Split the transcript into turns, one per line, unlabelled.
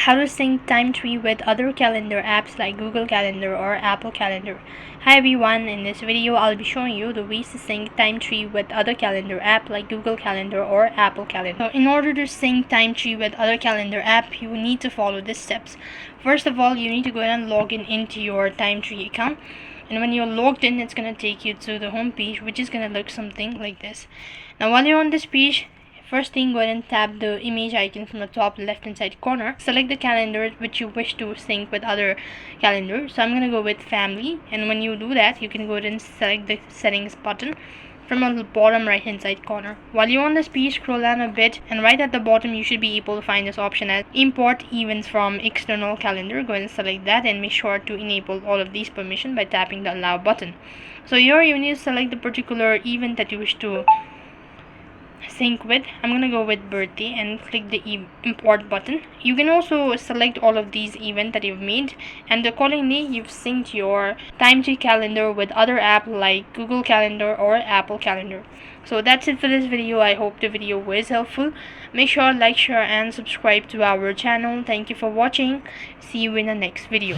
how to sync Timetree with other calendar apps like Google Calendar or Apple Calendar. Hi everyone, in this video I'll be showing you the ways to sync Timetree with other calendar app like Google Calendar or Apple Calendar. So in order to sync Timetree with other calendar app, you need to follow these steps. First of all, you need to go ahead and log in into your Timetree account. And when you're logged in, it's going to take you to the home page, which is going to look something like this. Now while you're on this page, first thing, go ahead and tap the image icon from the top left hand side corner. Select the calendar which you wish to sync with other calendars. So I'm going to go with family, and when you do that, you can go ahead and select the settings button from the bottom right hand side corner. While you're on this page, scroll down a bit, and right at the bottom you should be able to find this option as import events from external calendar. Go ahead and select that and make sure to enable all of these permissions by tapping the allow button. So here you need to select the particular event that you wish to sync with. I'm gonna go with birthday and click the import button. You can also select all of these events that you've made, and accordingly you've synced your Timetree calendar with other app like Google Calendar or Apple Calendar. So that's it for this video. I hope the video was helpful. Make sure to like, share and subscribe to our channel. Thank you for watching. See you in the next video.